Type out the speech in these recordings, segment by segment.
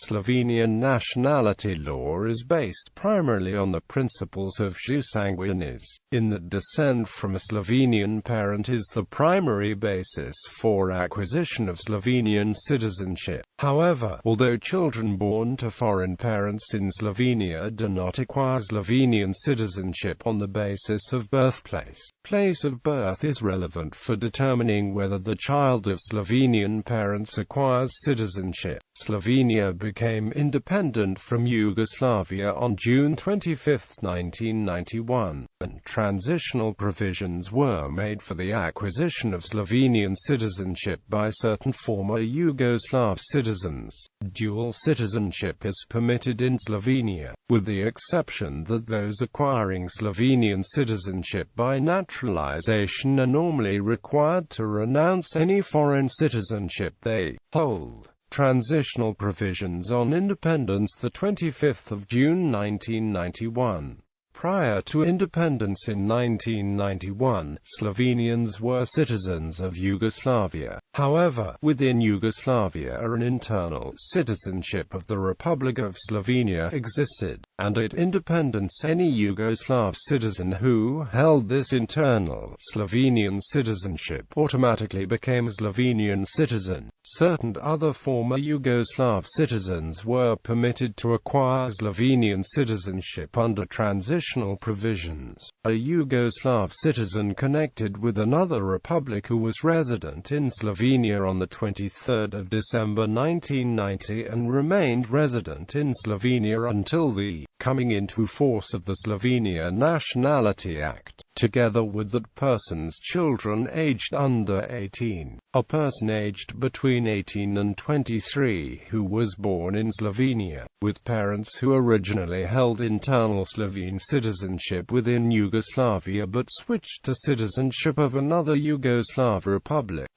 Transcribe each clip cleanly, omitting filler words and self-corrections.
Slovenian nationality law is based primarily on the principles of jus sanguinis, in that descent from a Slovenian parent is the primary basis for acquisition of Slovenian citizenship. However, although children born to foreign parents in Slovenia do not acquire Slovenian citizenship on the basis of birthplace, place of birth is relevant for determining whether the child of Slovenian parents acquires citizenship. Slovenia became independent from Yugoslavia on June 25, 1991, and transitional provisions were made for the acquisition of Slovenian citizenship by certain former Yugoslav citizens. Dual citizenship is permitted in Slovenia, with the exception that those acquiring Slovenian citizenship by naturalisation are normally required to renounce any foreign citizenship they hold. Transitional provisions on independence, 25 June 1991. Prior to independence in 1991, Slovenians were citizens of Yugoslavia. However, within Yugoslavia an internal citizenship of the Republic of Slovenia existed, and at independence any Yugoslav citizen who held this internal Slovenian citizenship automatically became a Slovenian citizen. Certain other former Yugoslav citizens were permitted to acquire Slovenian citizenship under transitional provisions. A Yugoslav citizen connected with another republic who was resident in Slovenia on 23 December 1990 and remained resident in Slovenia until the coming into force of the Slovenia Nationality Act, together with that person's children aged under 18. A person aged between 18 and 23 who was born in Slovenia, with parents who originally held internal Slovene citizenship within Yugoslavia but switched to citizenship of another Yugoslav republic.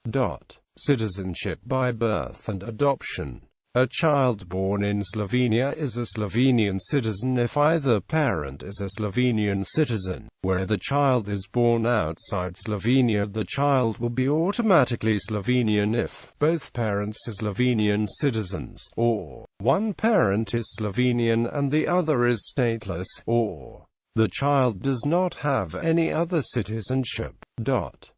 Citizenship by birth and adoption. A child born in Slovenia is a Slovenian citizen if either parent is a Slovenian citizen. Where the child is born outside Slovenia, the child will be automatically Slovenian if both parents are Slovenian citizens, or one parent is Slovenian and the other is stateless, or the child does not have any other citizenship.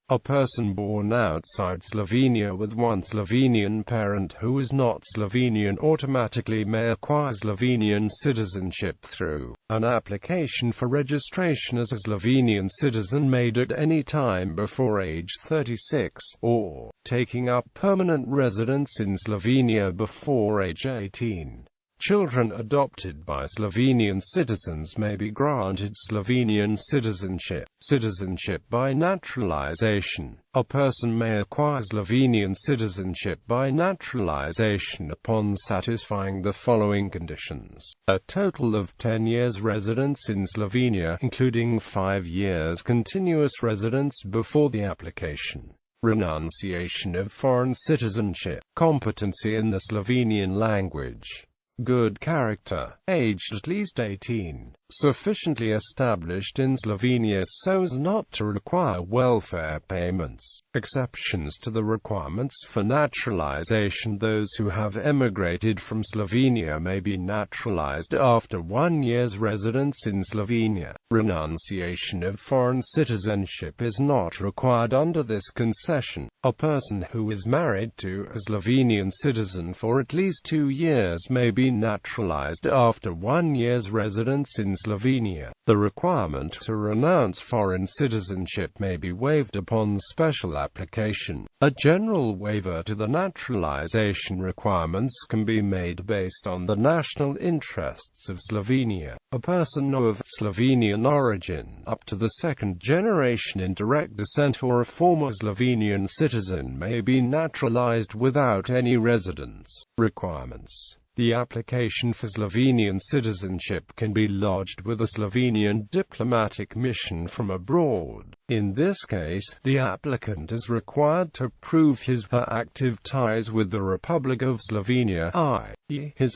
A person born outside Slovenia with one Slovenian parent who is not Slovenian automatically may acquire Slovenian citizenship through an application for registration as a Slovenian citizen made at any time before age 36, or taking up permanent residence in Slovenia before age 18. Children adopted by Slovenian citizens may be granted Slovenian citizenship. Citizenship by naturalisation. A person may acquire Slovenian citizenship by naturalisation upon satisfying the following conditions: a total of 10 years residence in Slovenia, including 5 years continuous residence before the application, renunciation of foreign citizenship, competency in the Slovenian language, good character, aged at least 18, sufficiently established in Slovenia so as not to require welfare payments. Exceptions to the requirements for naturalisation: those who have emigrated from Slovenia may be naturalised after 1 year's residence in Slovenia. Renunciation of foreign citizenship is not required under this concession. A person who is married to a Slovenian citizen for at least 2 years may be naturalised after 1 year's residence in Slovenia. The requirement to renounce foreign citizenship may be waived upon special application. A general waiver to the naturalisation requirements can be made based on the national interests of Slovenia. A person of Slovenian origin up to the second generation in direct descent or a former Slovenian citizen may be naturalised without any residence requirements. The application for Slovenian citizenship can be lodged with a Slovenian diplomatic mission from abroad. In this case, the applicant is required to prove his/her active ties with the Republic of Slovenia,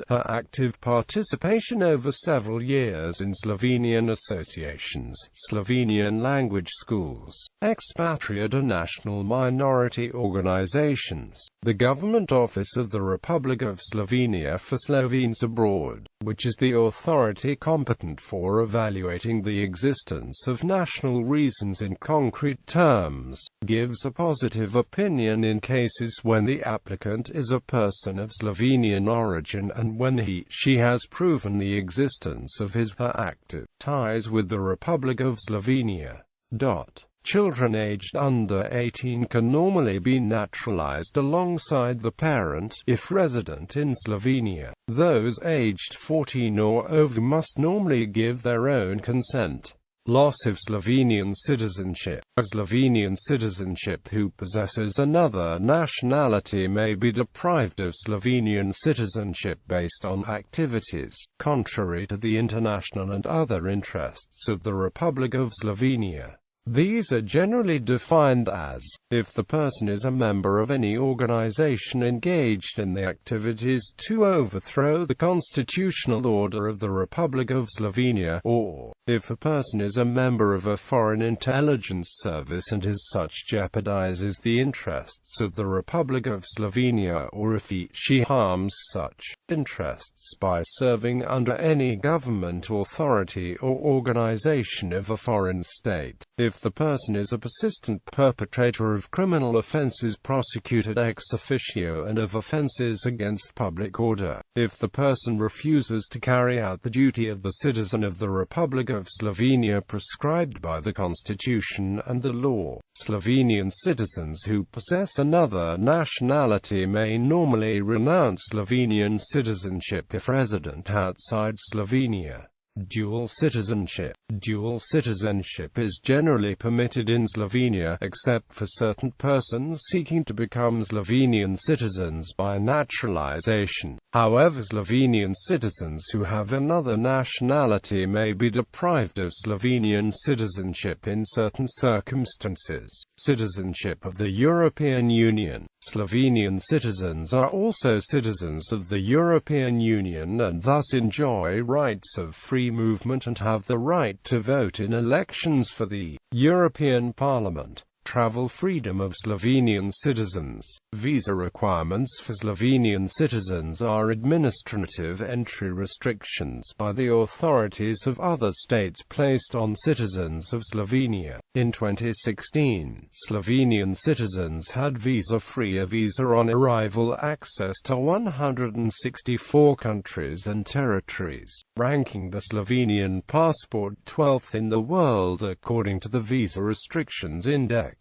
Her active participation over several years in Slovenian associations, Slovenian language schools, expatriate and national minority organizations, the Government Office of the Republic of Slovenia for Slovenes abroad, which is the authority competent for evaluating the existence of national reasons in concrete terms, gives a positive opinion in cases when the applicant is a person of Slovenian origin and when he/she has proven the existence of his/her active ties with the Republic of Slovenia. Children aged under 18 can normally be naturalized alongside the parent, if resident in Slovenia. Those aged 14 or over must normally give their own consent. Loss of Slovenian citizenship. A Slovenian citizenship who possesses another nationality may be deprived of Slovenian citizenship based on activities contrary to the international and other interests of the Republic of Slovenia. These are generally defined as, if the person is a member of any organization engaged in the activities to overthrow the constitutional order of the Republic of Slovenia, or, if a person is a member of a foreign intelligence service and as such jeopardizes the interests of the Republic of Slovenia, or if he/she harms such interests by serving under any government authority or organization of a foreign state. If the person is a persistent perpetrator of criminal offenses prosecuted ex officio and of offenses against public order. If the person refuses to carry out the duty of the citizen of the Republic of Slovenia prescribed by the Constitution and the law. Slovenian citizens who possess another nationality may normally renounce Slovenian citizenship if resident outside Slovenia. Dual citizenship. Dual citizenship is generally permitted in Slovenia, except for certain persons seeking to become Slovenian citizens by naturalization. However, Slovenian citizens who have another nationality may be deprived of Slovenian citizenship in certain circumstances. Citizenship of the European Union. Slovenian citizens are also citizens of the European Union and thus enjoy rights of free movement and have the right to vote in elections for the European Parliament. Travel freedom of Slovenian citizens. Visa requirements for Slovenian citizens are administrative entry restrictions by the authorities of other states placed on citizens of Slovenia. In 2016, Slovenian citizens had visa-free visa on arrival access to 164 countries and territories, ranking the Slovenian passport 12th in the world according to the Visa Restrictions Index.